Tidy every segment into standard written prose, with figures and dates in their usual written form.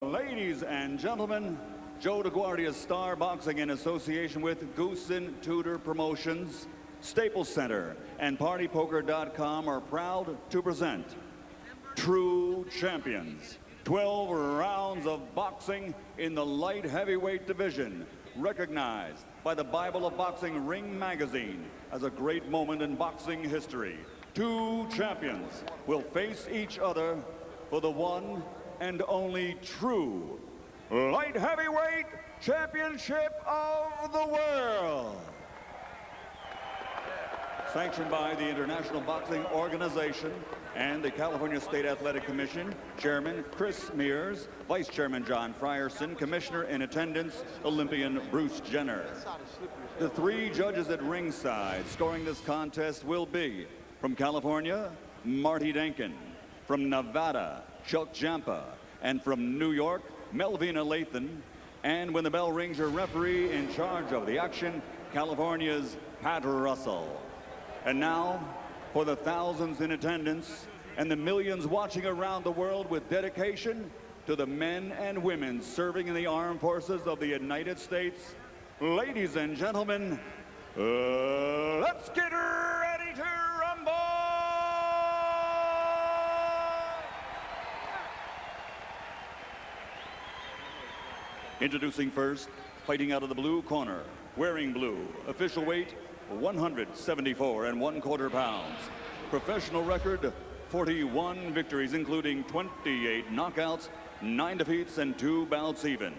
Ladies and gentlemen, Joe DeGuardia Star Boxing in association with Goosen Tudor Promotions, Staples Center, and PartyPoker.com are proud to present True Champions. 12 rounds of boxing in the light heavyweight division, recognized by the Bible of Boxing Ring Magazine as a great moment in boxing history. Two champions will face each other for the one and only true light heavyweight championship of the world. Sanctioned by the International Boxing Organization and the California State Athletic Commission, Chairman Chris Mears, Vice Chairman John Frierson, Commissioner in attendance, Olympian Bruce Jenner. The three judges at ringside scoring this contest will be from California, Marty Denkin, from Nevada, Chuck Jampa, and from New York, Melvina Lathan, and when the bell rings, your referee in charge of the action, California's Pat Russell. And now, for the thousands in attendance and the millions watching around the world with dedication to the men and women serving in the armed forces of the United States, ladies and gentlemen, let's get ready to rumble! Introducing first, fighting out of the blue corner, wearing blue, official weight 174 1/4 pounds. Professional record 41 victories, including 28 knockouts, 9 defeats, and 2 bouts even.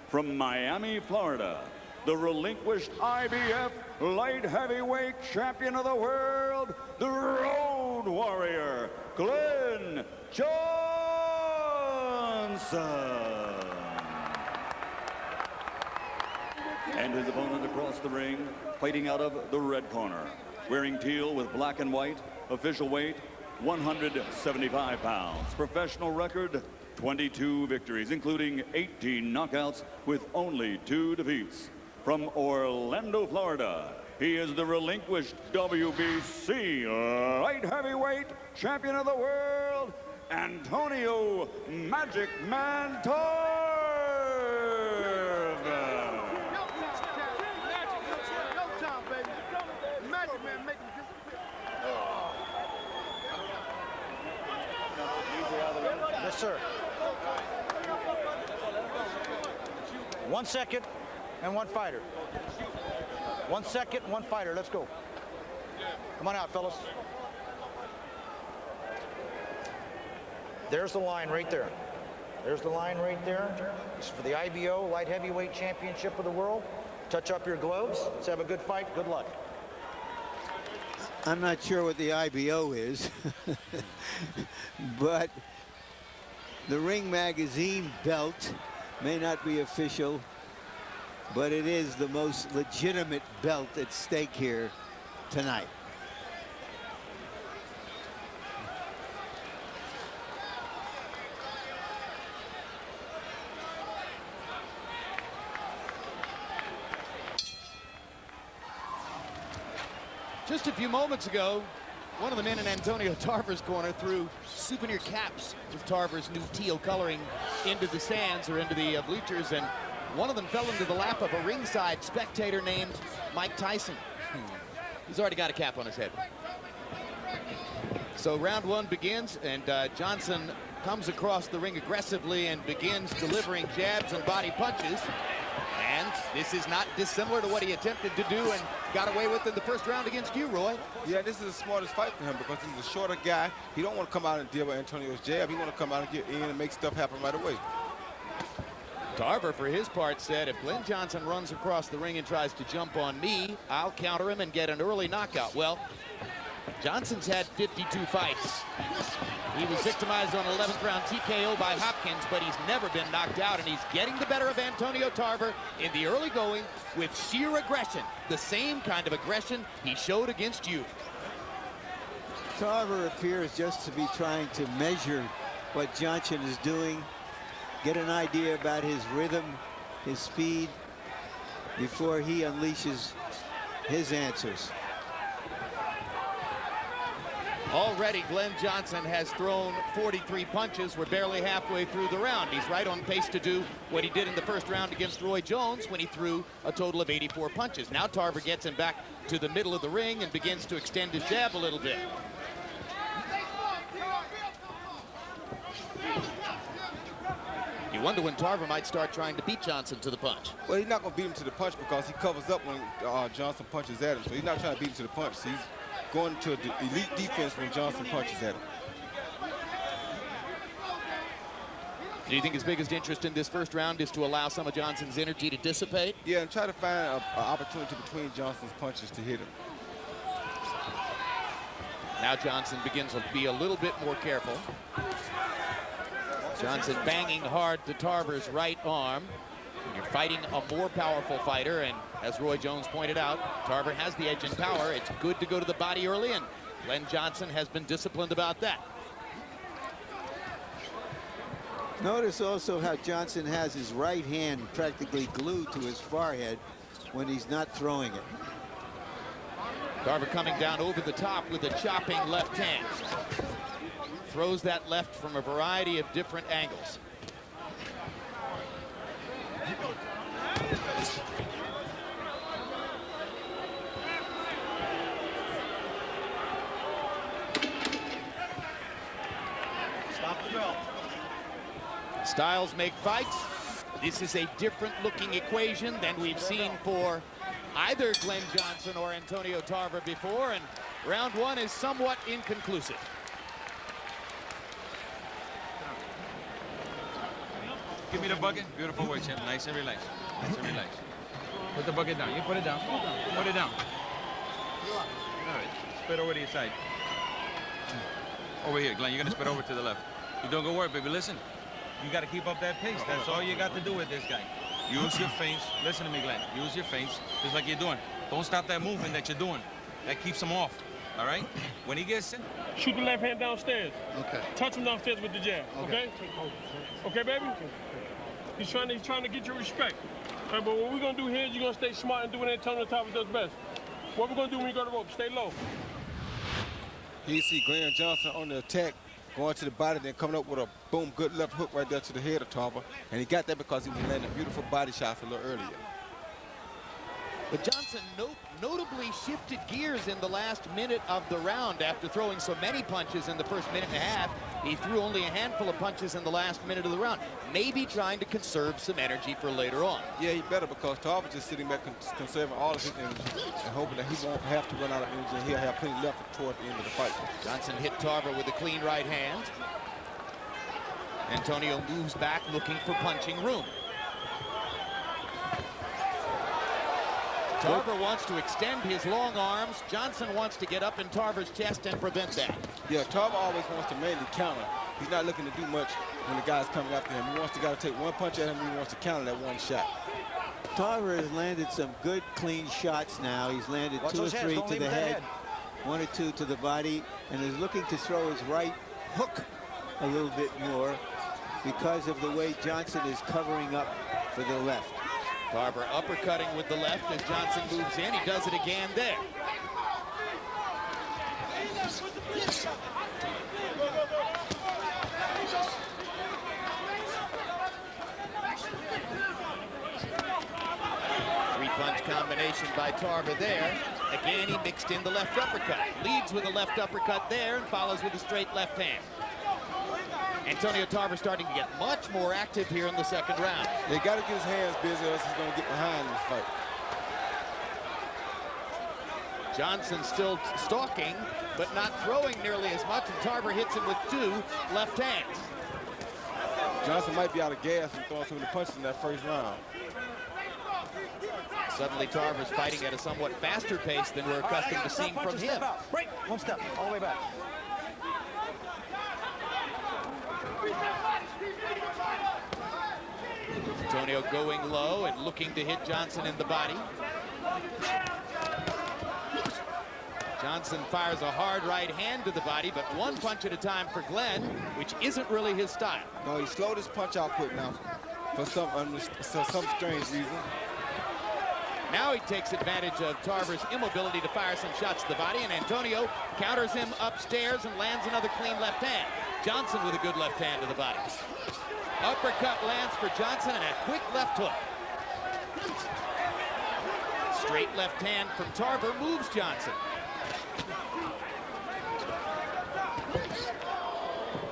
From Miami, Florida, the relinquished IBF light heavyweight champion of the world, the Road Warrior, Glenn Johnson. And his opponent across the ring, fighting out of the red corner, wearing teal with black and white, official weight 175 pounds. Professional record 22 victories, including 18 knockouts with only 2 defeats. From Orlando, Florida, he is the relinquished WBC light heavyweight champion of the world, Antonio Magic Man Tarver. Yes, sir. 1 second and 1 fighter. 1 second, 1 fighter. Let's go. Come on out, fellas. There's the line right there. There's the line right there. This is for the IBO Light Heavyweight Championship of the World. Touch up your gloves. Let's have a good fight. Good luck. I'm not sure what the IBO is, but the Ring Magazine belt may not be official, but it is the most legitimate belt at stake here tonight. Just a few moments ago, one of the men in Antonio Tarver's corner threw souvenir caps with Tarver's new teal coloring into the stands or into the bleachers, and one of them fell into the lap of a ringside spectator named Mike Tyson. He's already got a cap on his head. So round 1 begins, and Johnson comes across the ring aggressively and begins delivering jabs and body punches. And this is not dissimilar to what he attempted to do and got away with in the first round against you, Roy. Yeah, this is the smartest fight for him because he's a shorter guy. He don't want to come out and deal with Antonio's jab. He want to come out and get in and make stuff happen right away. Tarver, for his part, said, if Glenn Johnson runs across the ring and tries to jump on me, I'll counter him and get an early knockout. Well, Johnson's had 52 fights. He was victimized on 11th round TKO by Hopkins, but he's never been knocked out, and he's getting the better of Antonio Tarver in the early going with sheer aggression, the same kind of aggression he showed against you. Tarver appears just to be trying to measure what Johnson is doing, get an idea about his rhythm, his speed, before he unleashes his answers. Already, Glenn Johnson has thrown 43 punches. We're barely halfway through the round. He's right on pace to do what he did in the first round against Roy Jones when he threw a total of 84 punches. Now Tarver gets him back to the middle of the ring and begins to extend his jab a little bit. You wonder when Tarver might start trying to beat Johnson to the punch. Well, he's not going to beat him to the punch because he covers up when Johnson punches at him. So he's not trying to beat him to the punch. He's going to the elite defense when Johnson punches at him. Do you think his biggest interest in this first round is to allow some of Johnson's energy to dissipate? Yeah, and try to find an opportunity between Johnson's punches to hit him. Now Johnson begins to be a little bit more careful. Johnson banging hard to Tarver's right arm. You're fighting a more powerful fighter, and as Roy Jones pointed out, Tarver has the edge in power. It's good to go to the body early, and Glenn Johnson has been disciplined about that. Notice also how Johnson has his right hand practically glued to his forehead when he's not throwing it. Tarver coming down over the top with a chopping left hand. Throws that left from a variety of different angles. Stop the bell. Styles make fights. This is a different looking equation than we've seen for either Glenn Johnson or Antonio Tarver before, and round one is somewhat inconclusive. Give me the bucket. Beautiful work, champ. Nice and relaxed. Nice and relaxed. Put the bucket down. You put it down. Put it down. All right. Spit over to your side. Over here, Glenn. You're going to spit over to the left. You're doing good work, baby. Listen. You got to keep up that pace. That's all you got to do with this guy. Use your feints. Listen to me, Glenn. Use your feints just like you're doing. Don't stop that movement that you're doing. That keeps him off. All right? When he gets in. Shoot the left hand downstairs. Okay. Touch him downstairs with the jab. Okay? Okay, baby? He's trying to get your respect. All right, but what we're going to do here is you're going to stay smart and do what Antonio Tarver does best. What we're going to do when you go to the rope, stay low. You see Glenn Johnson on the attack, going to the body, then coming up with a boom, good left hook right there to the head of Tarver. And he got that because he was landing beautiful body shots a little earlier. But Johnson notably shifted gears in the last minute of the round after throwing so many punches in the first minute and a half. He threw only a handful of punches in the last minute of the round, maybe trying to conserve some energy for later on. Yeah, he better because Tarver's just sitting back conserving all of his energy and hoping that he won't have to run out of energy and he'll have plenty left toward the end of the fight. Johnson hit Tarver with a clean right hand. Antonio moves back looking for punching room. Tarver wants to extend his long arms. Johnson wants to get up in Tarver's chest and prevent that. Yeah, Tarver always wants to mainly counter. He's not looking to do much when the guy's coming after him. He wants to take one punch at him and he wants to counter that one shot. Tarver has landed some good, clean shots now. He's landed Watch 2 or those hands, 3 don't to leave the it to the head, head. 1 or 2 to the body, and is looking to throw his right hook a little bit more because of the way Johnson is covering up for the left. Tarver uppercutting with the left as Johnson moves in. He does it again there. Three-punch combination by Tarver there. Again, he mixed in the left uppercut. Leads with a left uppercut there and follows with a straight left hand. Antonio Tarver starting to get much more active here in the second round. They got to get his hands busy or else he's going to get behind in this fight. Johnson still stalking, but not throwing nearly as much, and Tarver hits him with 2 left hands. Johnson might be out of gas and throwing too many punches in that first round. Suddenly Tarver's fighting at a somewhat faster pace than we're accustomed to seeing from him. Break. One step, all the way back. Antonio going low and looking to hit Johnson in the body. Johnson fires a hard right hand to the body, but 1 punch at a time for Glenn, which isn't really his style. No, he slowed his punch output now for some strange reason. Now he takes advantage of Tarver's immobility to fire some shots to the body, and Antonio counters him upstairs and lands another clean left hand. Johnson with a good left hand to the body. Uppercut lands for Johnson and a quick left hook. Straight left hand from Tarver moves Johnson.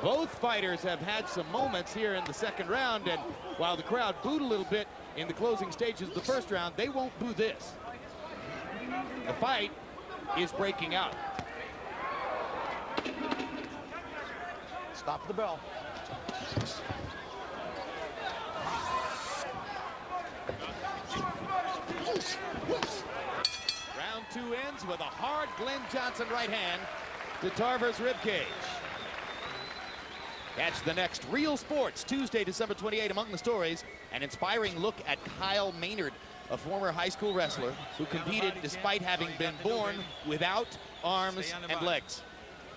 Both fighters have had some moments here in the second round, and while the crowd booed a little bit in the closing stages of the first round, they won't boo this. The fight is breaking out. Stop the bell. Round 2 ends with a hard Glenn Johnson right hand to Tarver's ribcage. Catch the next Real Sports, Tuesday, December 28. Among the stories, an inspiring look at Kyle Maynard, a former high school wrestler who competed despite having been born without arms and legs.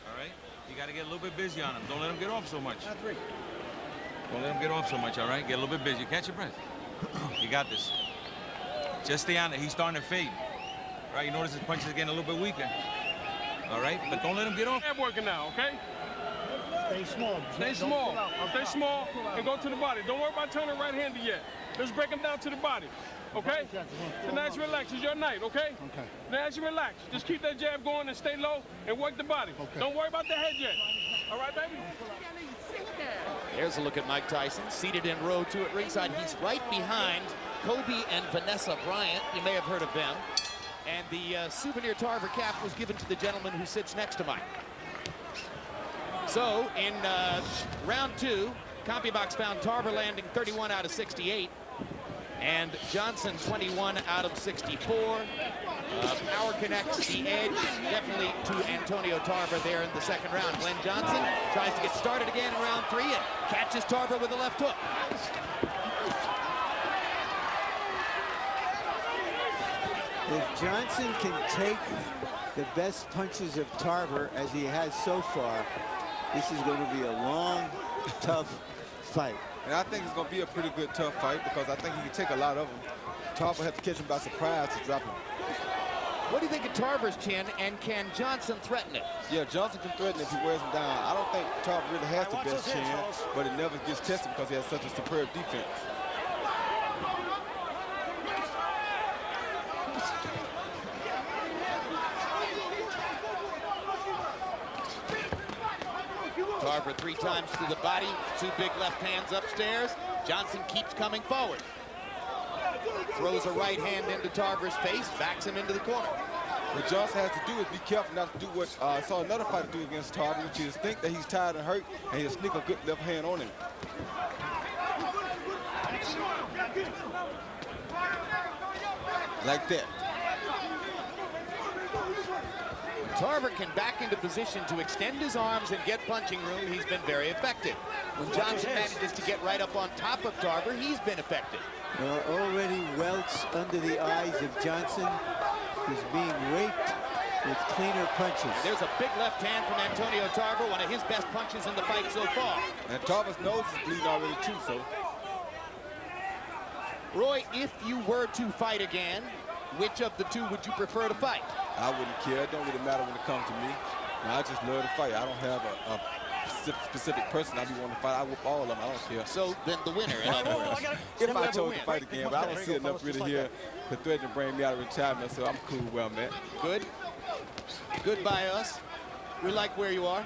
All right? You got to get a little bit busy on him. Don't let him get off so much. Don't let him get off so much, all right? Get a little bit busy. Catch your breath. You got this. Just stay on it. He's starting to fade. All right? You notice his punches are getting a little bit weaker. All right? But don't let him get off. I'm working now, okay? Stay small. Stay small. Stay small and go to the body. Don't worry about turning right-handed yet. Let's break him down to the body. Okay? So now just relax. It's your night, okay? Okay. Now just relax. Just keep that jab going and stay low and work the body. Okay. Don't worry about the head yet. All right, baby? There's a look at Mike Tyson, seated in row 2 at ringside. He's right behind Kobe and Vanessa Bryant. You may have heard of them. And the souvenir Tarver cap was given to the gentleman who sits next to Mike. So in round 2, CompuBox found Tarver landing 31 out of 68 and Johnson 21 out of 64. Power connects the edge definitely to Antonio Tarver there in the second round. Glenn Johnson tries to get started again in round 3 and catches Tarver with a left hook. If Johnson can take the best punches of Tarver as he has so far, this is going to be a long, tough fight. And I think it's going to be a pretty good, tough fight because I think he can take a lot of them. Tarver had to catch him by surprise to drop him. What do you think of Tarver's chin, and can Johnson threaten it? Yeah, Johnson can threaten it if he wears him down. I don't think Tarver really has the best chin, but it never gets tested because he has such a superb defense. Tarver 3 times to the body, 2 big left hands upstairs. Johnson keeps coming forward. Throws a right hand into Tarver's face, backs him into the corner. What Johnson has to do is be careful not to do what I saw another fighter do against Tarver, which is think that he's tired and hurt, and he'll sneak a good left hand on him. Like that. Tarver can back into position to extend his arms and get punching room. He's been very effective. When Johnson manages to get right up on top of Tarver, he's been effective. Already welts under the eyes of Johnson, who's being raped with cleaner punches. There's a big left hand from Antonio Tarver, one of his best punches in the fight so far. And Tarver's nose is bleeding already too, so. Roy, if you were to fight again, which of the 2 would you prefer to fight? I wouldn't care. It don't really matter when it comes to me. I just love to fight. I don't have a specific person I be wanting to fight. I whoop all of them. I don't care. So then the winner, in other words. If I chose to fight again, but I don't see enough really here to threaten to bring me out of retirement, so I'm cool where I'm at. Good. Good by us. We like where you are.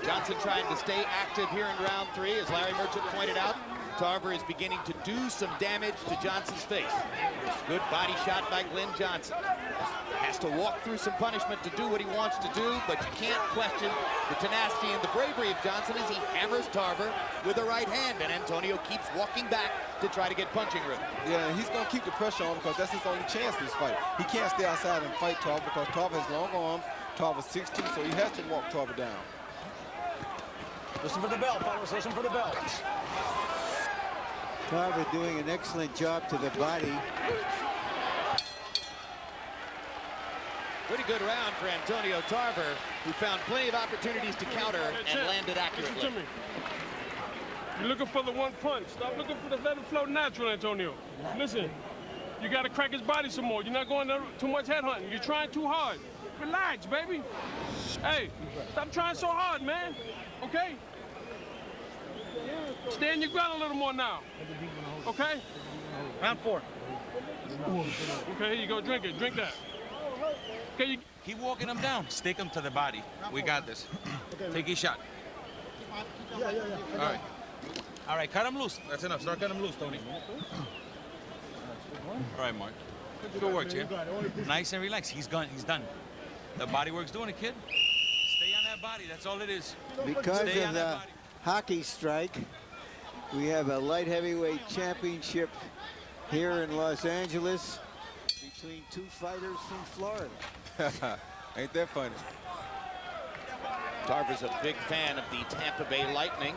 Johnson trying to stay active here in round 3. As Larry Merchant pointed out, Tarver is beginning to do some damage to Johnson's face. Good body shot by Glenn Johnson. Has to walk through some punishment to do what he wants to do, but you can't question the tenacity and the bravery of Johnson as he hammers Tarver with a right hand, and Antonio keeps walking back to try to get punching room. Yeah, and he's going to keep the pressure on because that's his only chance in this fight. He can't stay outside and fight Tarver because Tarver has long arms. Tarver's 6'2", so he has to walk Tarver down. Listen for the bell, fellas. Listen for the bell. Tarver doing an excellent job to the body. Pretty good round for Antonio Tarver, who found plenty of opportunities to counter and landed accurately. You're looking for the one punch. Stop looking for the let it flow natural, Antonio. Listen, you got to crack his body some more. You're not going too much head hunting. You're trying too hard. Relax, baby. Hey, stop trying so hard, man. Okay? Stay in your ground a little more now. Okay? Round 4. Okay, here you go. Drink it. Drink that. Okay, you... Keep walking him down. Stick him to the body. We got this. Take your shot. All right. All right, cut him loose. That's enough. Start cutting him loose, Tony. All right, Mark. Good work, champ. Nice and relaxed. He's gone. He's done. The body work's doing it, kid. Stay on that body. That's all it is. Because Stay of on the that body. hockey strike, we have a light heavyweight championship here in Los Angeles between two fighters from Florida. Ain't that funny? Tarver's a big fan of the Tampa Bay Lightning.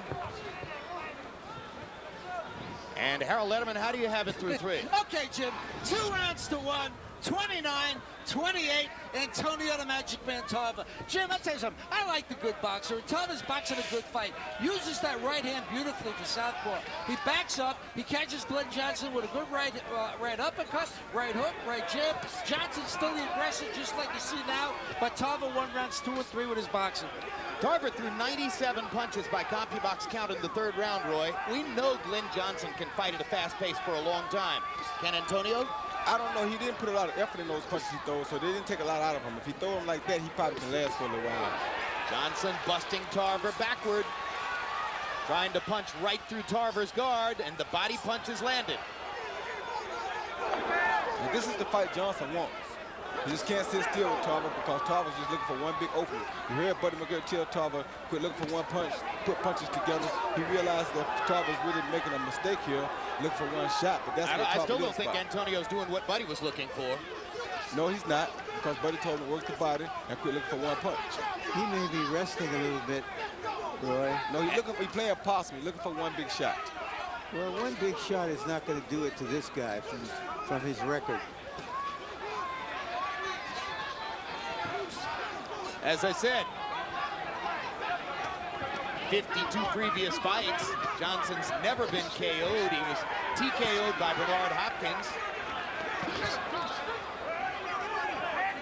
And Harold Letterman, how do you have it through 3? Okay, Jim, 2 rounds to 1, 29-28, Antonio the Magic Man Tarver. Jim, I'll tell you something. I like the good boxer. Tarver's boxing a good fight. Uses that right hand beautifully for southpaw. He backs up. He catches Glenn Johnson with a good right uppercut, right hook, right jab. Johnson's still the aggressor, just like you see now. But Tarver won rounds 2 and 3 with his boxing. Tarver threw 97 punches by CompuBox count in the 3rd round, Roy. We know Glenn Johnson can fight at a fast pace for a long time. Can Antonio? I don't know. He didn't put a lot of effort in those punches he throws, so they didn't take a lot out of him. If he throw them like that, he probably can last for a little while. Johnson busting Tarver backward. Trying to punch right through Tarver's guard, and the body punches landed. And this is the fight Johnson wants. You just can't sit still with Tarver because Tarver's just looking for one big opening. You heard Buddy McGirt tell Tarver, quit looking for one punch, put punches together. He realized that Tarver's really making a mistake here, looking for one shot, but that's what I Tarver still don't lives think by. Antonio's doing what Buddy was looking for. No, he's not, because Buddy told him to work the body and quit looking for one punch. He may be resting a little bit, Roy. No, he's playing possum. He's looking for one big shot. Well, one big shot is not going to do it to this guy from his record. As I said, 52 previous fights. Johnson's never been KO'd. He was TKO'd by Bernard Hopkins,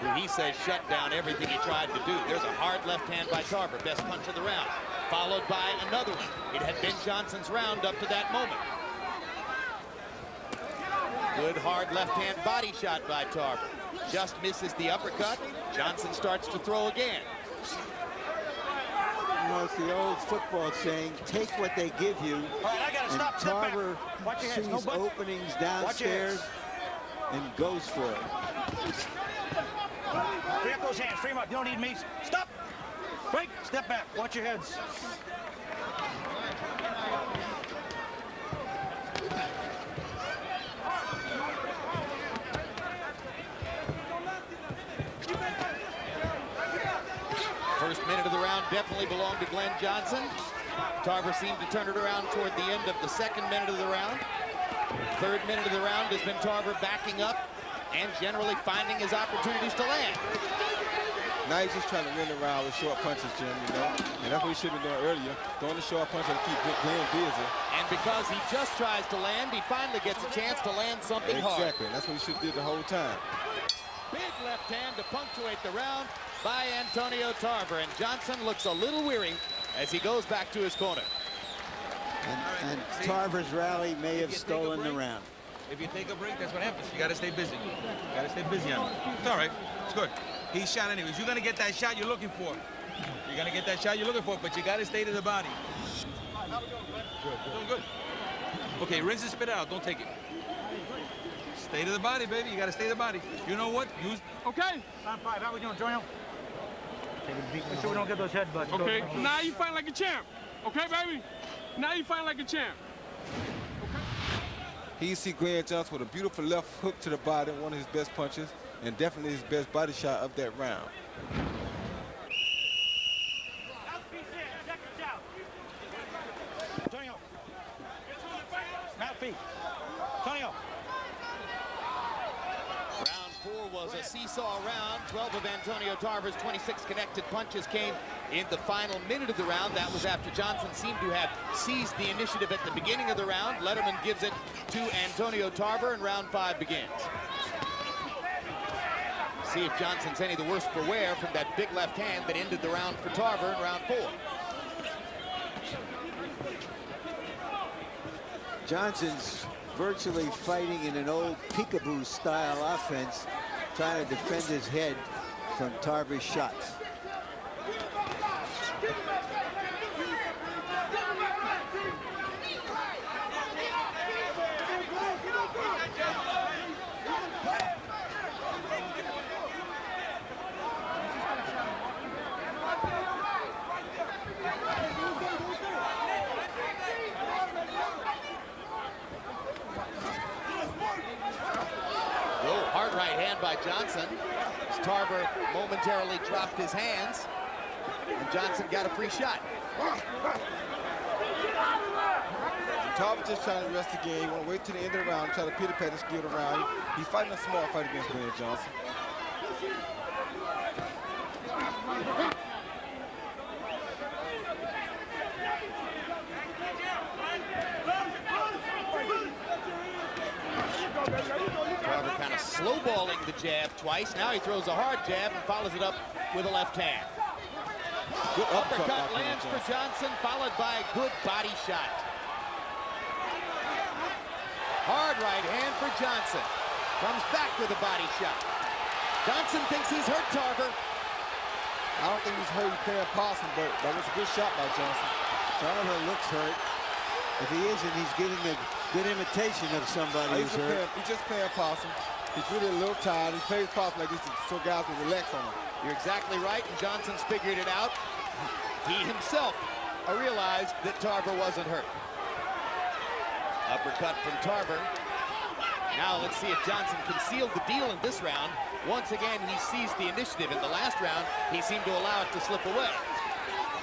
who he says shut down everything he tried to do. There's a hard left hand by Tarver, best punch of the round, followed by another one. It had been Johnson's round up to that moment. Good hard left hand body shot by Tarver. Just misses the uppercut. Johnson starts to throw again. You know, it's the old football saying, take what they give you. All right, I got to And stop. Step back. Tarver Watch your head. No sees butt. openings Watch your downstairs and goes for it. Free up those hands. Free them up. You don't need me. Stop. Break. Step back. Watch your heads. First minute of the round definitely belonged to Glenn Johnson. Tarver seemed to turn it around toward the end of the 2nd minute of the round. 3rd minute of the round has been Tarver backing up and generally finding his opportunities to land. Now he's just trying to win the round with short punches, Jim, you know? And that's what he should have been doing earlier. Throwing the short punch and keep Glenn busy. And because he just tries to land, he finally gets a chance to land something hard. Exactly. That's what he should have did the whole time. Big left hand to punctuate the round by Antonio Tarver. And Johnson looks a little weary as he goes back to his corner. And Tarver's rally may have stolen the round. If you take a break, that's what happens. You got to stay busy. You got to stay busy on it. It's all right. It's good. He shot anyways. You're going to get that shot you're looking for. You're going to get that shot you're looking for, but you got to stay to the body. Good. Doing good. Okay, rinse and spit it out. Don't take it. Stay to the body, baby. You got to stay to the body. You know what? Use. Okay? Round 5. How we doing, Antonio? Take a beat. Make sure we don't get those headbutts. Okay, now you fight like a champ. Okay, baby? Now you fight like a champ. Here you see Glenn Johnson with a beautiful left hook to the body, one of his best punches, and definitely his best body shot of that round. Antonio. Mount feet. Antonio. Round 4 was was a seesaw round. 12 of Antonio Tarver's 26 connected punches came in the final minute of the round. That was after Johnson seemed to have seized the initiative at the beginning of the round. Letterman gives it to Antonio Tarver, and round 5 begins. See if Johnson's any the worse for wear from that big left hand that ended the round for Tarver in round 4. Johnson's virtually fighting in an old peekaboo style offense, trying to defend his head from Tarver's shots. Hard right hand by Johnson. As Tarver momentarily dropped his hands, and Johnson got a free shot. Tarver just trying to rest the game. Want to wait till the end of the round, try to pity pat and steal the round. He's fighting a small fight against Glenn Johnson. Tarver kind of slow-balling the jab twice. Now he throws a hard jab and follows it up with a left hand. Good Uppercut lands for Johnson, followed by a good body shot. Hard right hand for Johnson. Comes back with a body shot. Johnson thinks he's hurt Tarver. I don't think he's hurt. He's playing possum, but that was a good shot by Johnson. Tarver looks hurt. If he isn't, he's getting a good imitation of somebody who's hurt. He's just playing possum. He's really a little tired. He plays possum like this so guys will relax on him. You're exactly right, and Johnson's figured it out. He himself realized that Tarver wasn't hurt. Uppercut from Tarver. Now let's see if Johnson can seal the deal in this round. Once again, he seized the initiative. In the last round, he seemed to allow it to slip away.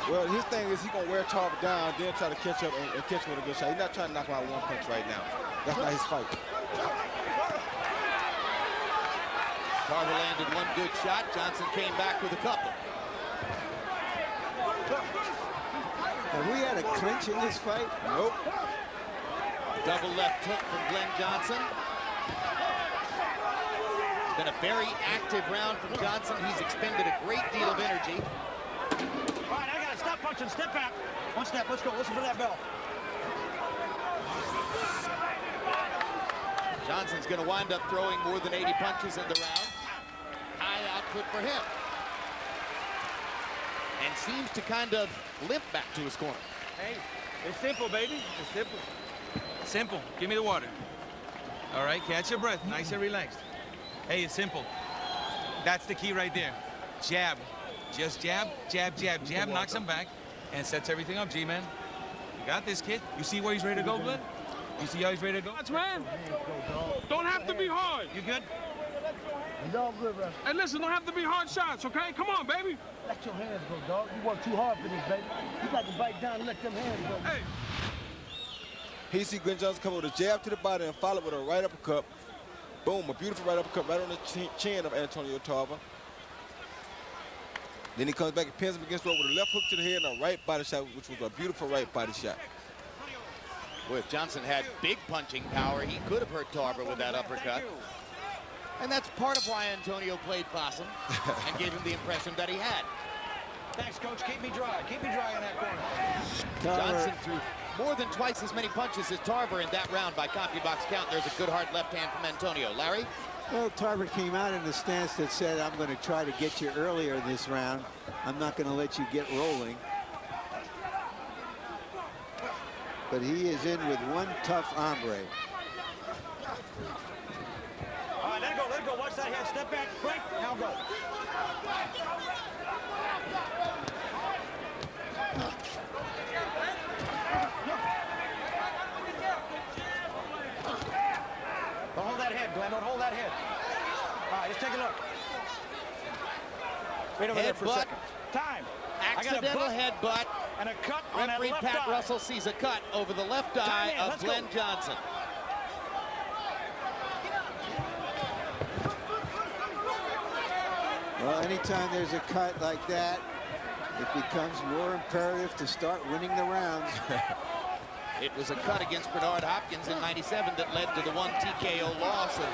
Well, his thing is he's going to wear Tarver down, then try to catch up and catch him with a good shot. He's not trying to knock him out with one punch right now. That's not his fight. Tarver landed one good shot. Johnson came back with a couple. Have we had a clinch in this fight? Nope. Double left hook from Glenn Johnson. It's been a very active round from Johnson. He's expended a great deal of energy. All right, I got to stop punching. Step back. One step. Let's go. Listen for that bell. Johnson's going to wind up throwing more than 80 punches in the round. High output for him. And seems to kind of limp back to his corner. Hey, it's simple, baby. It's simple. Simple. Give me the water. All right, catch your breath. Nice and relaxed. Hey, it's simple. That's the key right there. Jab. Just jab, jab, jab, jab, knocks him back, and sets everything up, G-Man. You got this, kid. You see where he's ready to go, Glenn? You see how he's ready to go? That's man. Don't have to be hard. You good? It's all good, bro. Hey, listen, don't have to be hard shots, okay? Come on, baby. Let your hands go, dog. You work too hard for this, baby. You got to bite down and let them hands go. Hey. He see Glenn Johnson come with a jab to the body and follow with a right uppercut. Boom, a beautiful right uppercut right on the chin of Antonio Tarver. Then he comes back and pins him against the rope with a left hook to the head and a right body shot, which was a beautiful right body shot. Boy, if Johnson had big punching power, he could have hurt Tarver with that uppercut. And that's part of why Antonio played possum and gave him the impression that he had. Thanks, Coach. Keep me dry. Keep me dry in that corner. Johnson threw more than twice as many punches as Tarver in that round by CompuBox count. There's a good hard left hand from Antonio. Larry? Well, Tarver came out in the stance that said, I'm going to try to get you earlier this round. I'm not going to let you get rolling. But he is in with one tough hombre. All right, let it go. Let it go. Watch that head. Step back. Break. Now go. Don't hold that head, Glenn. Don't hold that head. All right, let's take a look. Wait over there for a second. Time. Accidental headbutt. And a cut on that Referee left Pat eye. Russell sees a cut over the left eye of Let's Glenn go. Johnson. Well, anytime there's a cut like that, it becomes more imperative to start winning the rounds. It was a cut against Bernard Hopkins in '97 that led to the 1 TKO loss of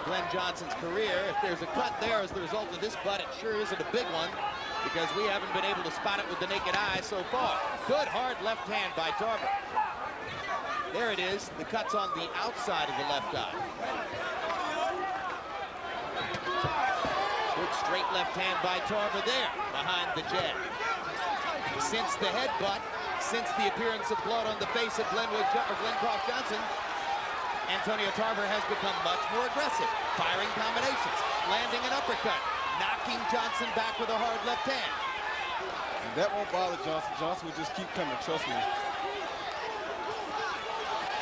Glenn Johnson's career. If there's a cut there as the result of this cut, it sure isn't a big one, because we haven't been able to spot it with the naked eye so far. Good hard left hand by Tarver. There it is. The cut's on the outside of the left eye. Good straight left hand by Tarver there, behind the jab. Since the headbutt, since the appearance of blood on the face of Glenn Croft Johnson, Antonio Tarver has become much more aggressive, firing combinations, landing an uppercut, knocking Johnson back with a hard left hand. And that won't bother Johnson. Johnson will just keep coming, trust me.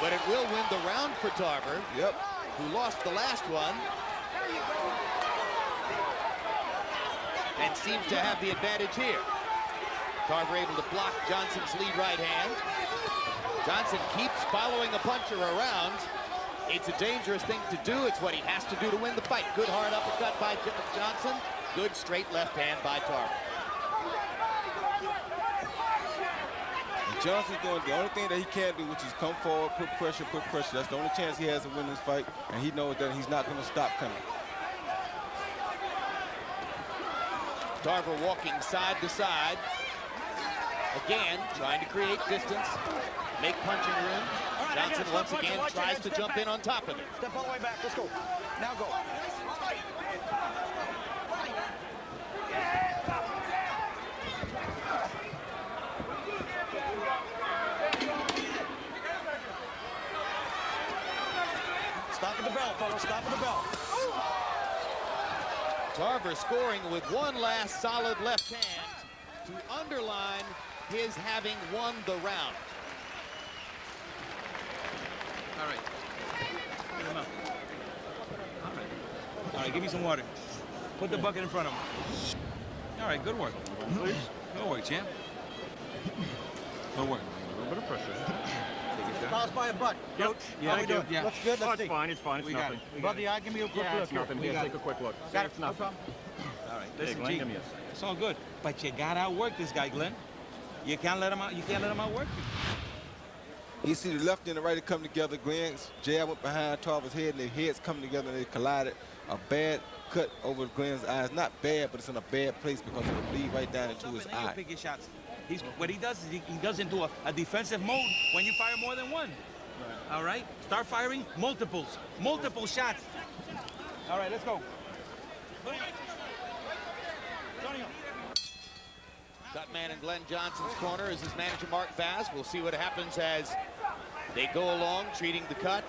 But it will win the round for Tarver, Yep. who lost the last one and seems to have the advantage here. Tarver able to block Johnson's lead right hand. Johnson keeps following a puncher around. It's a dangerous thing to do. It's what he has to do to win the fight. Good hard uppercut by Johnson. Good straight left hand by Tarver. And Johnson's doing the only thing that he can do, which is come forward, put pressure, put pressure. That's the only chance he has to win this fight, and he knows that he's not going to stop coming. Tarver walking side to side. Again, trying to create distance, make punching room. Johnson once again tries to jump in on top of it. Step all the way back. Let's go. Now go. Stop at the bell, fellas. Stop at the bell. Tarver scoring with one last solid left hand to underline his having won the round. All right. Get him up. All right, give me some water. Put the bucket in front of him. All right, good work. Please. Good work, champ. Good work. A little bit of pressure. Pass by a butt. Yep. Yeah, How we doing? yeah. Looks good. Let's It's see. fine, it's fine, it's We got nothing. it. Brother, give me a quick look. It's nothing. We Here, got take it. a quick look. Got It's it. No nothing. problem. All right, Hey, listen, Glenn, G. give me a second. It's all good, but you gotta outwork this guy, Glenn. You can't let him out. You can't let him outwork you. He see the left and the right come together. Glenn's jab went behind Tarver's head, and their heads come together and they collided. A bad cut over Glenn's eyes. Not bad, but it's in a bad place because it will bleed right down into his And then you eye. pick your shots. What he does is he goes into a defensive mode when you fire more than one. Right. All right? Start firing multiple shots. All right, let's go. Cut man in Glenn Johnson's corner is his manager, Mark Bass. We'll see what happens as they go along, treating the cut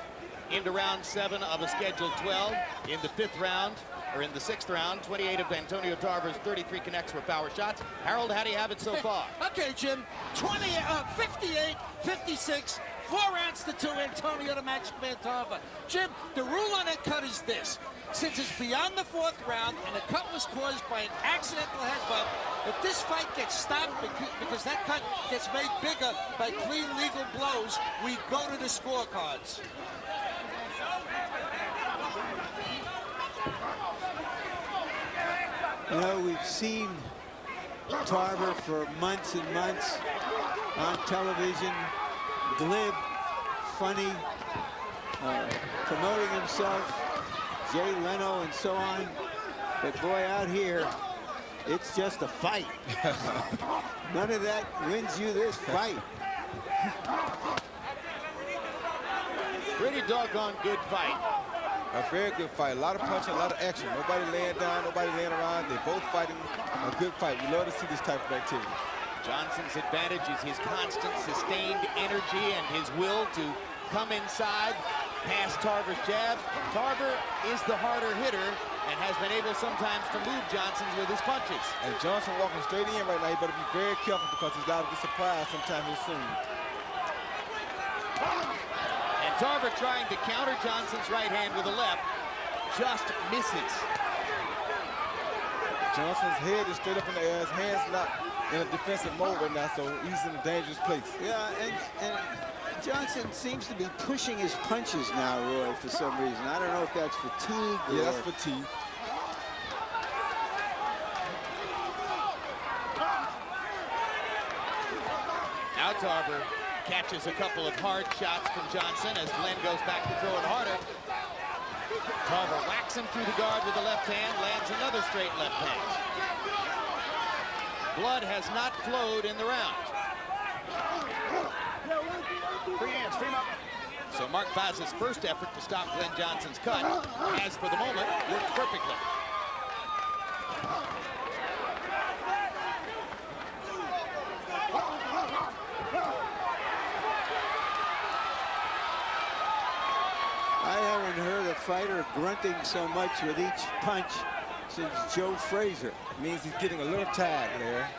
into round 7 of a scheduled 12. In the 5th round, or in the 6th round, 28 of Antonio Tarver's 33 connects for power shots. Harold, how do you have it so far? Okay, Jim. 58, 56, 4 rounds to 2. Antonio the Magic Man Tarver. Jim, the rule on that cut is this. Since it's beyond the 4th round and the cut was caused by an accidental headbutt, if this fight gets stopped because that cut gets made bigger by clean legal blows, we go to the scorecards. You know, we've seen Tarver for months and months on television, glib, funny, promoting himself, Jay Leno and so on. But boy, out here, it's just a fight. None of that wins you this fight. Pretty doggone good fight. A very good fight. A lot of punching, a lot of action. Nobody laying down, nobody laying around. They're both fighting a good fight. We love to see this type of activity. Johnson's advantage is his constant, sustained energy and his will to come inside, past Tarver's jab. Tarver is the harder hitter and has been able sometimes to move Johnson with his punches. And Johnson walking straight in right now. He better be very careful because he's liable to get surprised sometime here soon. And Tarver trying to counter Johnson's right hand with a left, just misses. Johnson's head is straight up in the air. His hand's not in a defensive mode right now, so he's in a dangerous place. Yeah, and Johnson seems to be pushing his punches now, Roy, for some reason. I don't know if that's fatigue or... Yeah, that's fatigue. Tarver catches a couple of hard shots from Johnson as Glenn goes back to throw it harder. Tarver whacks him through the guard with the left hand, lands another straight left hand. Blood has not flowed in the round. Free hands, free up. So Mark Vaz's first effort to stop Glenn Johnson's cut has, for the moment, worked perfectly. I haven't heard a fighter grunting so much with each punch since Joe Frazier. Means he's getting a little tired there.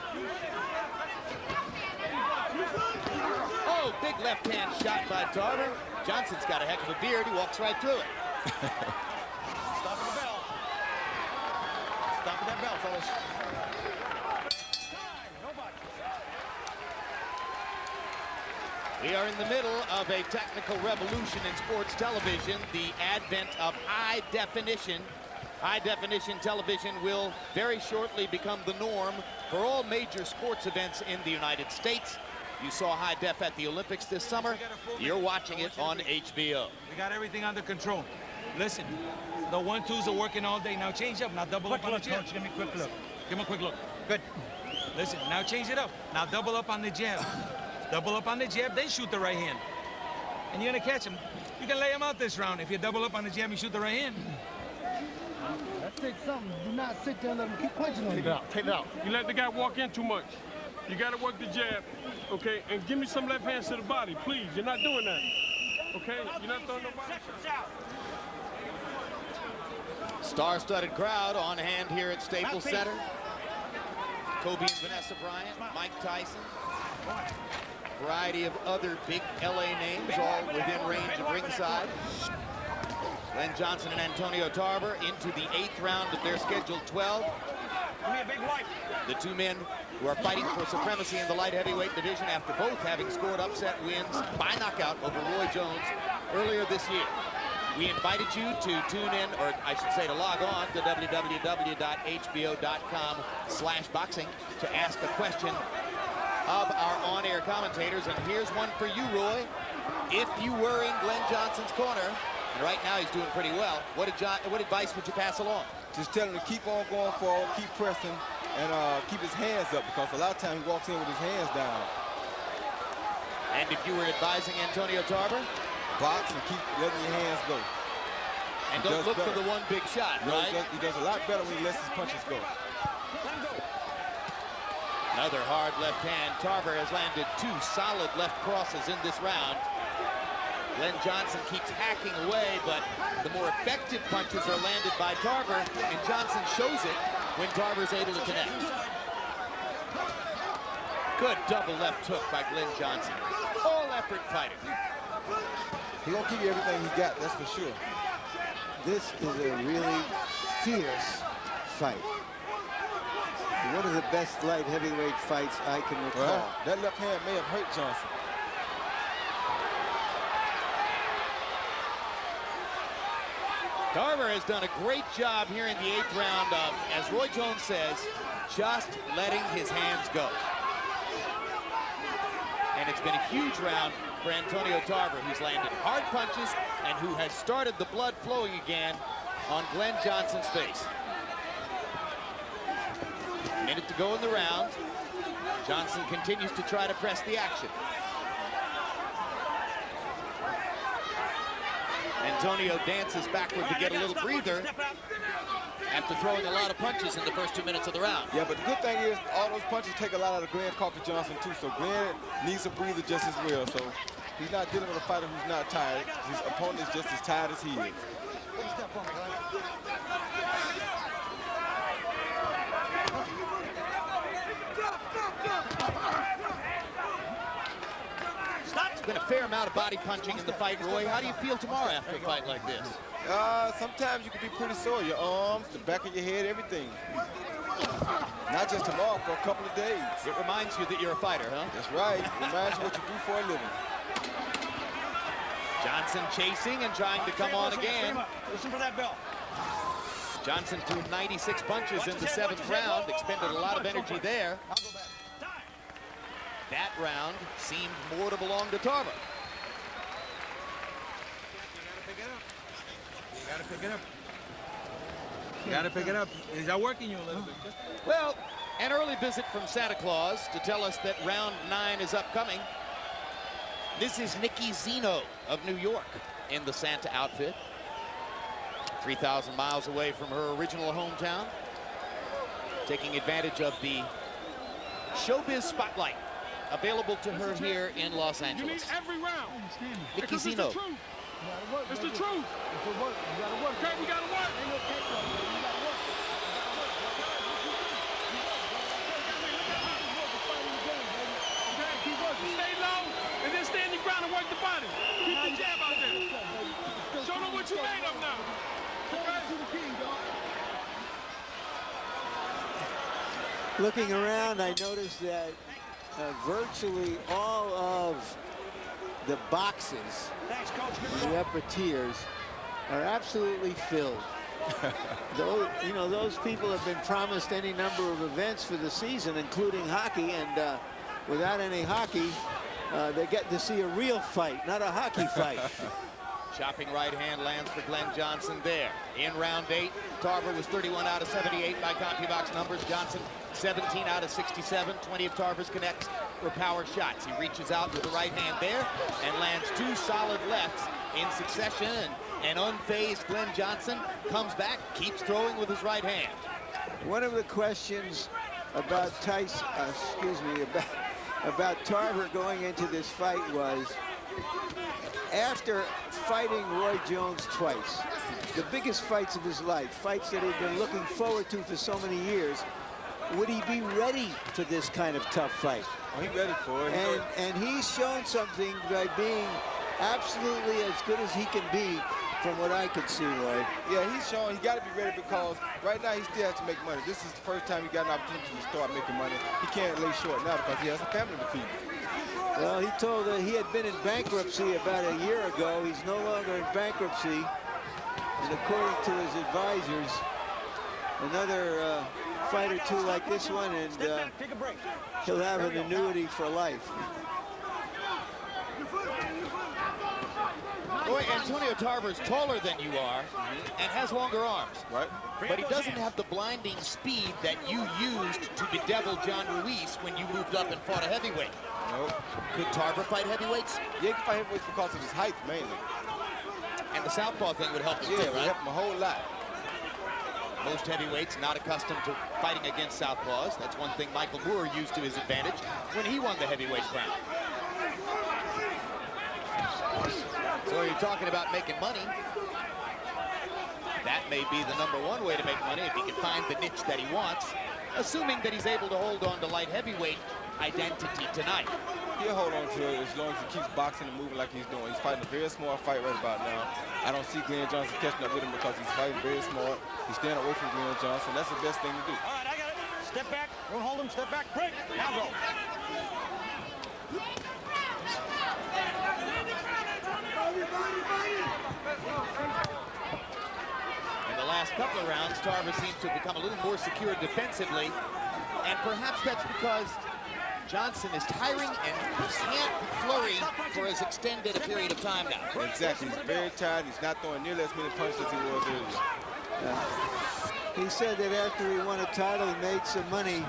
Oh, big left hand shot by Tarver. Johnson's got a heck of a beard. He walks right through it. Stop at the bell. Stop at that bell, fellas. We are in the middle of a technical revolution in sports television, the advent of high definition. High definition television will very shortly become the norm for all major sports events in the United States. You saw high def at the Olympics this summer. You're watching it on HBO. We got everything under control. Listen, the 1-2s are working all day. Now change up. Now double up on the jab. Coach, give me a quick look. Give him a quick look. Good. Listen, now change it up. Now double up on the jab. Double up on the jab, then shoot the right hand. And you're gonna catch him. You can lay him out this round if you double up on the jab and shoot the right hand. That takes something. Do not sit there and let him keep punching on you. Take it out. You let the guy walk in too much. You got to work the jab, okay? And give me some left hands to the body, please. You're not doing that, okay? You're not throwing no body shots. Star-studded crowd on hand here at Staples Center. Kobe and Vanessa Bryant, Mike Tyson, variety of other big LA names, all within range of ringside. Glenn Johnson and Antonio Tarver into the 8th round of their scheduled 12. Give me a big wipe. The two men who are fighting for supremacy in the light heavyweight division after both having scored upset wins by knockout over Roy Jones earlier this year. We invited you to tune in, or I should say to log on to www.hbo.com/boxing to ask a question of our on-air commentators. And here's one for you, Roy. If you were in Glenn Johnson's corner, and right now he's doing pretty well, what advice would you pass along? Just tell him to keep on going forward, keep pressing, and keep his hands up, because a lot of times he walks in with his hands down. And if you were advising Antonio Tarver? Box and keep letting your hands go. And don't look for the one big shot, right? He does a lot better when he lets his punches go. Another hard left hand. Tarver has landed 2 solid left crosses in this round. Glenn Johnson keeps hacking away, but the more effective punches are landed by Tarver, and Johnson shows it when Tarver's able to connect. Good double left hook by Glenn Johnson. All-effort fighter. He's gonna give you everything he got, that's for sure. This is a really fierce fight. One of the best light heavyweight fights I can recall. Well, that left hand may have hurt Johnson. Tarver has done a great job here in the 8th round of, as Roy Jones says, just letting his hands go. And it's been a huge round for Antonio Tarver, who's landed hard punches and who has started the blood flowing again on Glenn Johnson's face. A minute to go in the round. Johnson continues to try to press the action. Antonio dances backward to get a little breather after throwing a lot of punches in the first 2 minutes of the round. Yeah, but the good thing is all those punches take a lot out of Glenn Coffee Johnson too, so Glenn needs a breather just as well. So he's not dealing with a fighter who's not tired. His opponent is just as tired as he is. There's been a fair amount of body punching in the fight, Roy. How do you feel tomorrow after a fight like this? Sometimes you can be pretty sore. Your arms, the back of your head, everything. Not just tomorrow, for a couple of days. It reminds you that you're a fighter, huh? That's right. It reminds you what you do for a living. Johnson chasing and trying to come on again. Listen for that bell. Johnson threw 96 punches in the 7th round, expended a lot of energy there. That round seemed more to belong to Tarver. You gotta pick it up. You gotta pick it up. Is that working you a little bit? Well, an early visit from Santa Claus to tell us that round 9 is upcoming. This is Nikki Zeno of New York in the Santa outfit. 3,000 miles away from her original hometown. Taking advantage of the showbiz spotlight available to her here in Los You need Angeles. every round. Nikki Because Zeno. It's the truth. It's the truth. It's the work. You gotta work. Okay, we gotta work. Ain't no cakewalk, man. You gotta work. Okay, keep working. Stay low, and then stand your ground and work the body. Keep the jab out there. Show them what you made of now. Looking around, I noticed that virtually all of the boxes, the upper tiers, are absolutely filled. Those people have been promised any number of events for the season, including hockey, and without any hockey, they get to see a real fight, not a hockey fight. Chopping right hand lands for Glenn Johnson there. In round 8, Tarver was 31 out of 78 by CompuBox numbers. Johnson 17 out of 67. 20 of Tarver's connects were power shots. He reaches out with the right hand there and lands 2 solid lefts in succession. And unfazed Glenn Johnson comes back, keeps throwing with his right hand. One of the questions about about Tarver going into this fight was, after fighting Roy Jones twice, the biggest fights of his life, fights that he'd been looking forward to for so many years, would he be ready for this kind of tough fight? Well, he's ready for it. And he's shown something by being absolutely as good as he can be, from what I could see, Roy. Yeah, he's showing he got to be ready, because right now he still has to make money. This is the first time he got an opportunity to start making money. He can't lay short now because he has a family to feed. Well, he told that he had been in bankruptcy about a year ago. He's no longer in bankruptcy. And according to his advisors, another fight or two like this one, and he'll have an annuity for life. Boy, Antonio Tarver's taller than you are and has longer arms. Right. But he doesn't have the blinding speed that you used to bedevil John Ruiz when you moved up and fought a heavyweight. Nope. Could Tarver fight heavyweights? Yeah, he can fight heavyweights because of his height, mainly. And the southpaw thing would help him Yeah, too, it would right? help him a whole lot. Most heavyweights not accustomed to fighting against southpaws. That's one thing Michael Moore used to his advantage when he won the heavyweight crown. So you're talking about making money. That may be the #1 way to make money if he can find the niche that he wants, assuming that he's able to hold on to light heavyweight identity tonight. He'll hold on to it as long as he keeps boxing and moving like he's doing. He's fighting a very smart fight right about now. I don't see Glenn Johnson catching up with him because he's fighting very smart. He's staying away from Glenn Johnson. That's the best thing to do. All right, I got it. Step back. Don't hold him. Step back. Break. Now go. In the last couple of rounds, Tarver seems to have become a little more secure defensively, and perhaps that's because Johnson is tiring and can't flurry for as extended a period of time now. Exactly. He's very tired. He's not throwing nearly as many punches as he was earlier. He said that after he won a title, he made some money.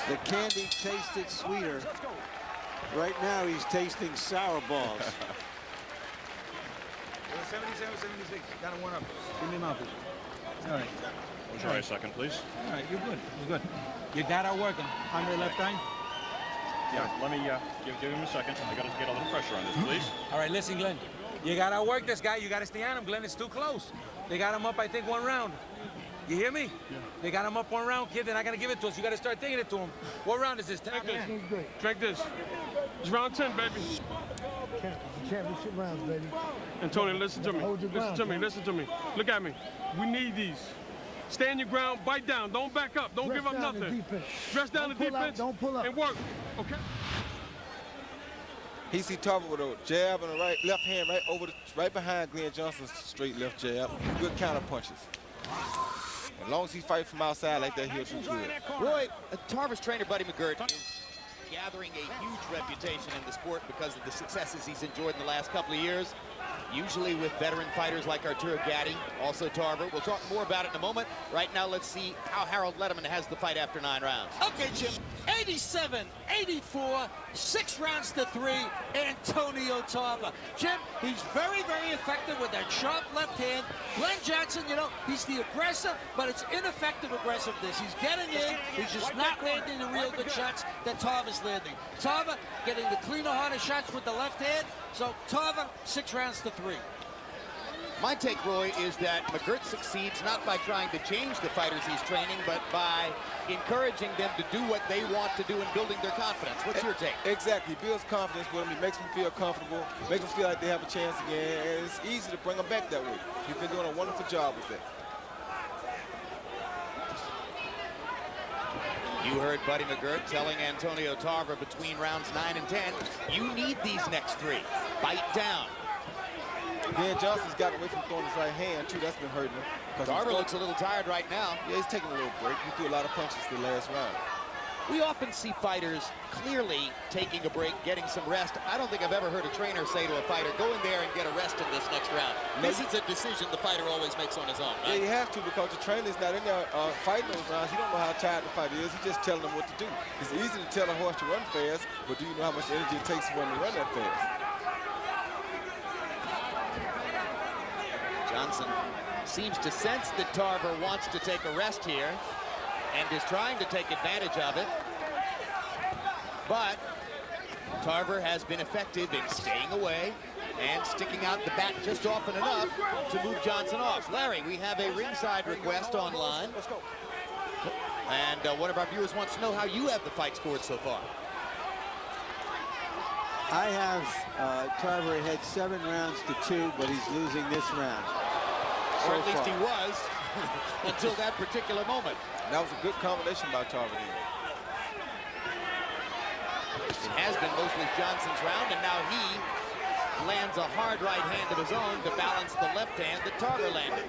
The candy tasted sweeter. Right now, he's tasting sour balls. 77, 76. Got him one up. Give me my mouthpiece. All right. Try a second, please. All right, you're good. You're good. You got our working. On the left eye. Yeah, let me give him a second. I got to get a little pressure on this, please. All right, listen, Glenn. You got to work this guy. You got to stay on him, Glenn. It's too close. They got him up, I think, 1 round. You hear me? Yeah. They got him up 1 round, kid. They're not going to give it to us. You got to start taking it to him. What round is this? Drink this. Drink this. It's round 10, baby. Championship rounds, baby. Antonio, listen to me. Listen to me. Listen to me. Look at me. We need these. Stand your ground, bite down. Don't back up. Don't give up nothing. Dress down the defense. Don't pull up. And work. Okay? He see Tarver with a jab and a left hand right behind Glenn Johnson's straight left jab. Good counter punches. As long as he fights from outside like that, he'll do good. Roy, Tarver's trainer, Buddy McGirt, is gathering a huge reputation in the sport because of the successes he's enjoyed in the last couple of years, usually with veteran fighters like Arturo Gatti, also Tarver. We'll talk more about it in a moment. Right now, let's see how Harold Letterman has the fight after 9 rounds. Okay, Jim, 87-84, 6 rounds to 3, Antonio Tarver. Jim, he's very, very effective with that sharp left hand. Glenn Johnson, you know, he's the aggressor, but it's ineffective aggressiveness. He's getting in, he's just not landing the real good shots that Tarver's landing. Tarver getting the cleaner, harder shots with the left hand. So Tarver, 6 rounds to 3. My take, Roy, is that McGirt succeeds not by trying to change the fighters he's training, but by encouraging them to do what they want to do and building their confidence. What's your take? Exactly. He builds confidence with them. He makes them feel comfortable, makes them feel like they have a chance again, and it's easy to bring them back that way. He's been doing a wonderful job with that. You heard Buddy McGirt telling Antonio Tarver between rounds 9 and 10, you need these next 3. Bite down. Dan Johnson's gotten away from throwing his right hand, too. That's been hurting him. Tarver looks a little tired right now. Yeah, he's taking a little break. He threw a lot of punches the last round. We often see fighters clearly taking a break, getting some rest. I don't think I've ever heard a trainer say to a fighter, go in there and get a rest in this next round. This is a decision the fighter always makes on his own, right? Yeah, you have to, because the trainer's not in there fighting those rounds. He don't know how tired the fighter is. He's just telling them what to do. It's easy to tell a horse to run fast, but do you know how much energy it takes for him to run that fast? Johnson seems to sense that Tarver wants to take a rest here and is trying to take advantage of it. But Tarver has been effective in staying away and sticking out the bat just often enough to move Johnson off. Larry, we have a ringside request online. Let's go. And one of our viewers wants to know how you have the fight scored so far. I have Tarver ahead 7 rounds to 2, but he's losing this round. Or at least he was until that particular moment. And that was a good combination by Tarver here. It has been mostly Johnson's round, and now he lands a hard right hand of his own to balance the left hand that Tarver landed.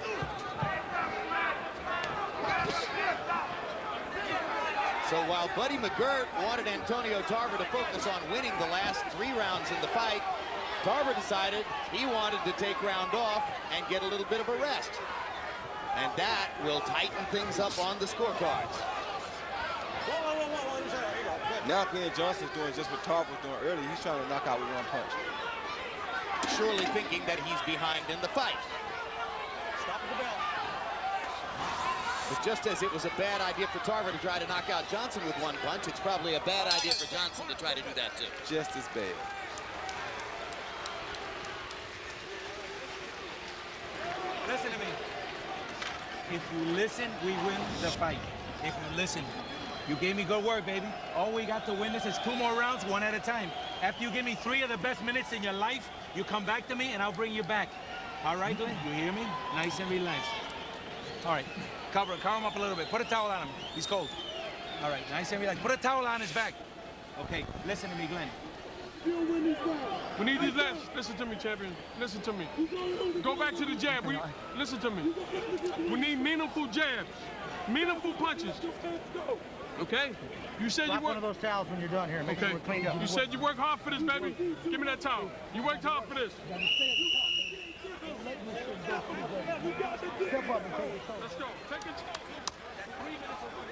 So while Buddy McGirt wanted Antonio Tarver to focus on winning the last 3 rounds in the fight, Tarver decided he wanted to take round off and get a little bit of a rest. And that will tighten things up on the scorecards. Now Glenn Johnson's doing just what Tarver was doing earlier. He's trying to knock out with 1 punch. Surely thinking that he's behind in the fight. Stop at the bell. But just as it was a bad idea for Tarver to try to knock out Johnson with 1 punch, it's probably a bad idea for Johnson to try to do that too. Just as bad. Listen to me. If you listen, we win the fight. If you listen. You gave me good work, baby. All we got to win this is 2 more rounds, 1 at a time. After you give me 3 of the best minutes in your life, you come back to me and I'll bring you back. All right, Glenn? You hear me? Nice and relaxed. All right. Cover him up a little bit. Put a towel on him. He's cold. All right. Nice and relaxed. Put a towel on his back. Okay. Listen to me, Glenn. We need these last. Listen to me, champion. Listen to me. Go back to the jab. Listen to me. We need meaningful jabs. Meaningful punches. Okay? You said you Slap one worked. of those towels when you're done here. Make sure Okay. we're cleaned up. You said you work hard for this, baby. Give me that towel. You worked hard for this. Let's go. Take it.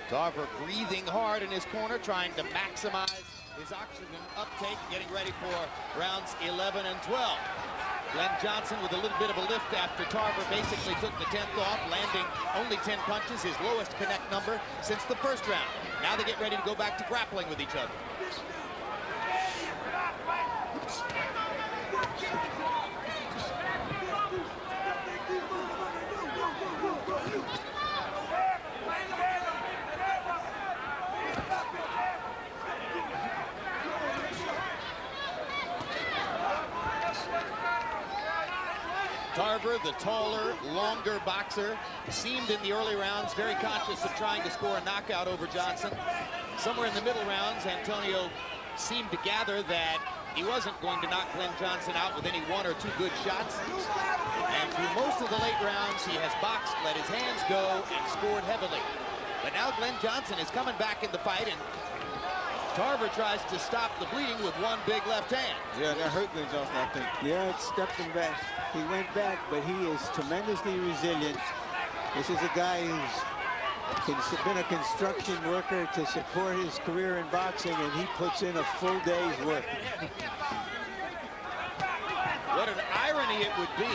Tarver breathing hard in his corner, trying to maximize his oxygen uptake, getting ready for rounds 11 and 12. Glenn Johnson with a little bit of a lift after Tarver basically took the 10th off, landing only 10 punches, his lowest connect number since the first round. Now they get ready to go back to grappling with each other. Tarver, the taller, longer boxer, seemed in the early rounds very conscious of trying to score a knockout over Johnson. Somewhere in the middle rounds, Antonio seemed to gather that he wasn't going to knock Glenn Johnson out with any 1 or 2 good shots. And through most of the late rounds, he has boxed, let his hands go, and scored heavily. But now Glenn Johnson is coming back in the fight, and Tarver tries to stop the bleeding with one big left hand. Yeah, that hurt Glenn Johnson, I think. Yeah, it stepped him back. He went back, but he is tremendously resilient. This is a guy who's been a construction worker to support his career in boxing, and he puts in a full day's work. What an irony it would be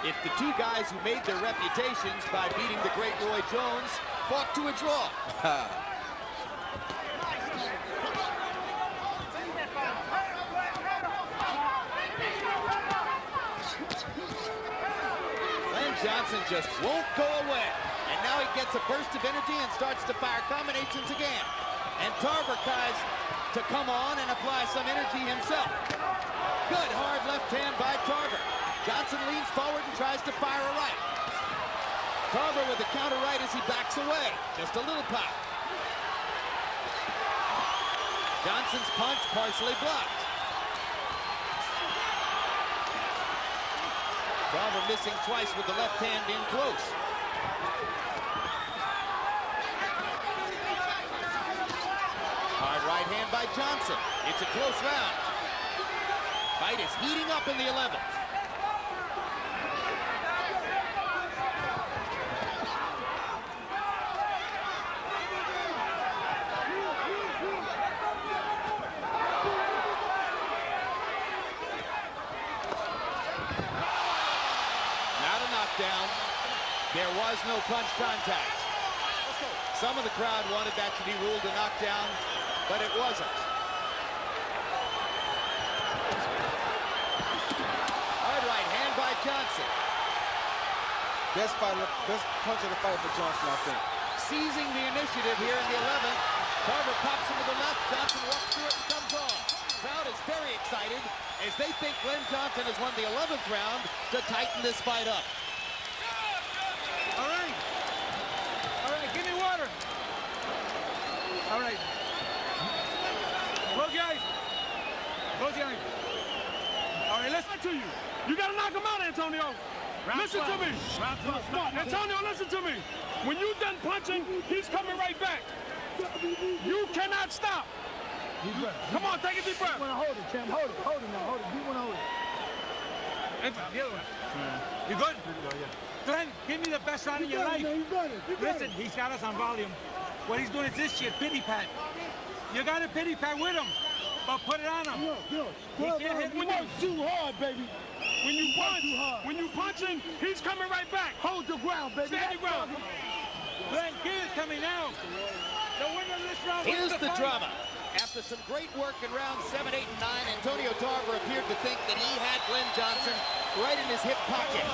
if the two guys who made their reputations by beating the great Roy Jones fought to a draw. Glenn Johnson just won't go away. And now he gets a burst of energy and starts to fire combinations again. And Tarver tries to come on and apply some energy himself. Good hard left hand by Tarver. Johnson leans forward and tries to fire a right. Tarver with a counter right as he backs away. Just a little pop. Johnson's punch partially blocked. Tarver missing twice with the left hand in close. Hard right hand by Johnson. It's a close round. Fight is heating up in the 11th. Down. There was no punch contact. Some of the crowd wanted that to be ruled a knockdown, but it wasn't. Hard right hand by Johnson. Best punch of the fight for Johnson, I think. Seizing the initiative here in the 11th. Tarver pops him to the left. Johnson walks through it and comes on. Crowd is very excited as they think Glenn Johnson has won the 11th round to tighten this fight up. All right. All right, give me water. All right. Close your eyes. Close your eyes. All right, listen to you. You got to knock him out, Antonio. Listen to me. Antonio, listen to me. When you done punching, he's coming right back. You cannot stop. Come on, take a deep breath. You want to hold it, champ. Hold it. Hold it now. Hold it. You want to hold it. The other one. You good? Yeah. Glenn, give me the best round of your life. Listen, he's got us on volume. What he's doing is this shit, pity pat. You got a pity pat with him, but put it on him. He can't hit when you too hard, baby. When you punch him, he's coming right back. Hold your ground, baby. Stand your ground. Glenn, get it coming now. The winner of this round. Here's the drama. After some great work in rounds 7, 8, and 9, Antonio Tarver appeared to think that he had Glenn Johnson right in his hip pocket.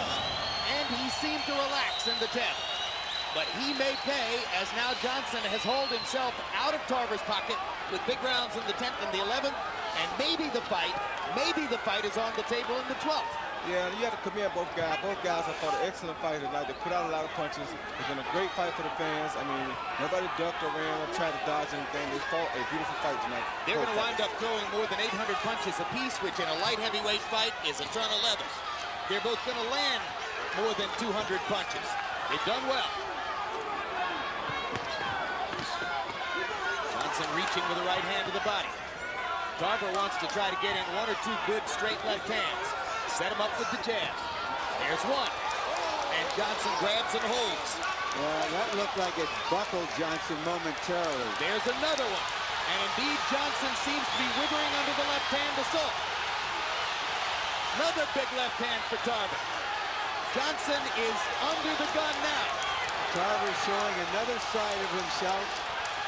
And he seemed to relax in the 10th. But he may pay as now Johnson has hauled himself out of Tarver's pocket with big rounds in the 10th and the 11th. And maybe the fight is on the table in the 12th. Yeah, you have to commend both guys. Both guys have fought an excellent fight tonight. They put out a lot of punches. It's been a great fight for the fans. I mean, nobody ducked or ran or tried to dodge anything. They fought a beautiful fight tonight. They're going to wind up throwing more than 800 punches apiece, which in a light heavyweight fight is a ton of leather. They're both going to land more than 200 punches. They've done well. Johnson reaching with the right hand to the body. Tarver wants to try to get in one or two good straight left hands. Set him up with the jab. There's one. And Johnson grabs and holds. Well, that looked like it buckled Johnson momentarily. There's another one. And indeed, Johnson seems to be withering under the left hand assault. Another big left hand for Tarver. Johnson is under the gun now. Tarver showing another side of himself.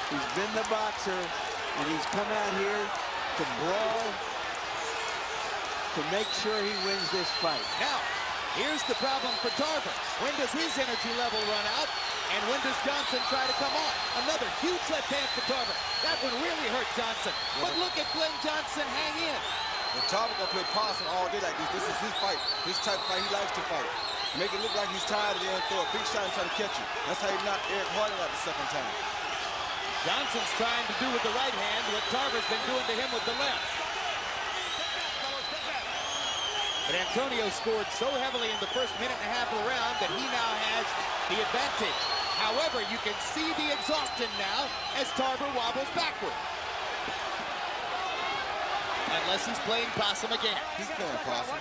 He's been the boxer, and he's come out here to brawl, to make sure he wins this fight. Now, here's the problem for Tarver. When does his energy level run out? And when does Johnson try to come on? Another huge left hand for Tarver. That one really hurt Johnson. But look at Glenn Johnson hang in. And Tarver gonna play possum all day like this. This is his fight. This type of fight he likes to fight. Make it look like he's tired and then throw a big shot and try to catch you. That's how he knocked Eric Harding out the second time. Johnson's trying to do with the right hand what Tarver's been doing to him with the left. But Antonio scored so heavily in the first minute and a half of the round that he now has the advantage. However, you can see the exhaustion now as Tarver wobbles backward. Unless he's playing possum again. He's playing possum.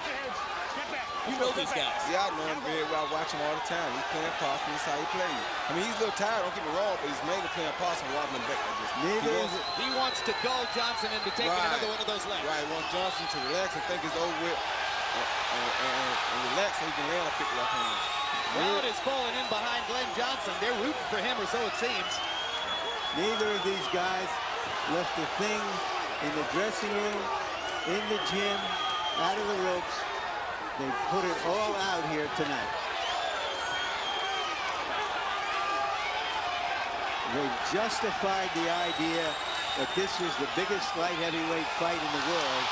You know these guys. Yeah, I know him very well. I watch him all the time. He's playing possum. That's how he plays. I mean, he's a little tired, don't get me wrong, but he's mainly playing possum, watching him back like this. He wants to gull Johnson into taking another one of those legs. Right, he wants Johnson to relax and think it's over with and relax so he can land a big left hand. Crowd is falling in behind Glenn Johnson. They're rooting for him, or so it seems. Neither of these guys left a thing in the dressing room, in the gym, out of the ropes. They put it all out here tonight. They justified the idea that this was the biggest light heavyweight fight in the world,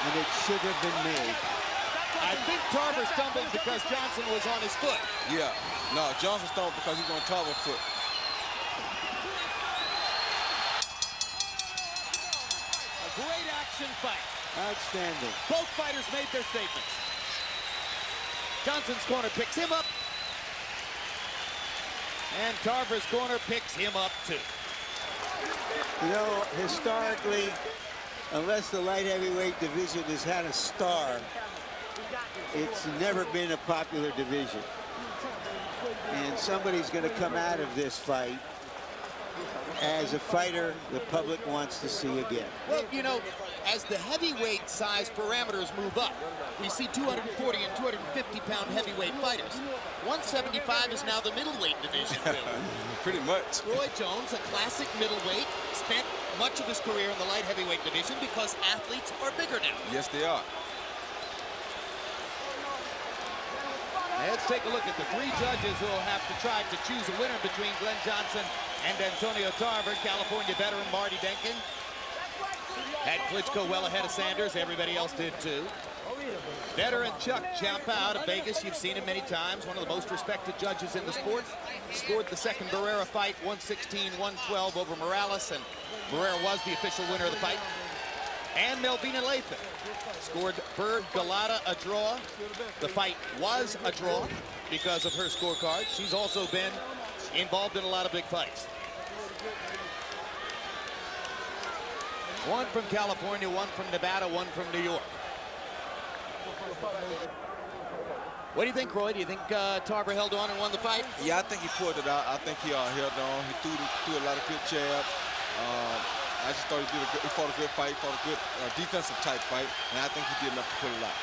and it should have been made. I think Tarver stumbled because Johnson was on his foot. Yeah, no, Johnson stumbled because he's on Tarver's foot. A great action fight. Outstanding. Both fighters made their statements. Johnson's corner picks him up. And Tarver's corner picks him up too. You know, historically, unless the light heavyweight division has had a star, it's never been a popular division. And somebody's going to come out of this fight as a fighter the public wants to see again. Well, you know, as the heavyweight size parameters move up, we see 240 and 250-pound heavyweight fighters. 175 is now the middleweight division, really. Pretty much. Roy Jones, a classic middleweight, spent much of his career in the light heavyweight division because athletes are bigger now. Yes, they are. Let's take a look at the three judges who will have to try to choose a winner between Glenn Johnson and Antonio Tarver. California veteran Marty Denkin had Klitschko well ahead of Sanders. Everybody else did too. Veteran Chuck Champa out of Vegas. You've seen him many times. One of the most respected judges in the sport. Scored the second Barrera fight, 116-112 over Morales, and Barrera was the official winner of the fight. And Melvina Lathan scored Bird Galata a draw. The fight was a draw because of her scorecard. She's also been involved in a lot of big fights. One from California, one from Nevada, one from New York. What do you think, Roy? Do you think Tarver held on and won the fight? Yeah, I think he pulled it out. I think he held on. He threw a lot of good jabs. I just thought he fought a good fight, fought a good defensive type fight, and I think he did enough to pull it out.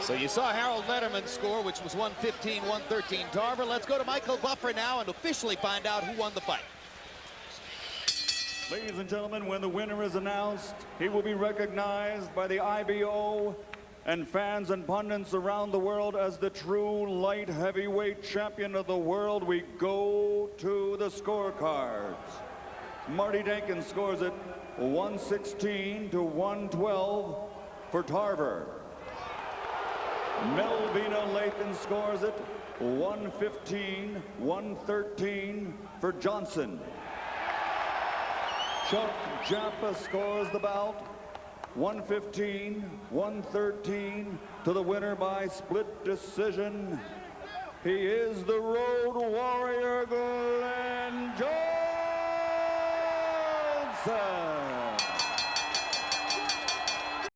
So you saw Harold Letterman's score, which was 115-113 Tarver. Let's go to Michael Buffer now and officially find out who won the fight. Ladies and gentlemen, when the winner is announced, he will be recognized by the IBO and fans and pundits around the world as the true light heavyweight champion of the world. We go to the scorecards. Marty Denkin scores it 116-112 for Tarver. Melvina Lathan scores it 115-113 for Johnson. Chuck Champa scores the bout 115-113 to the winner by split decision. He is the Road Warrior, Glenn Johnson.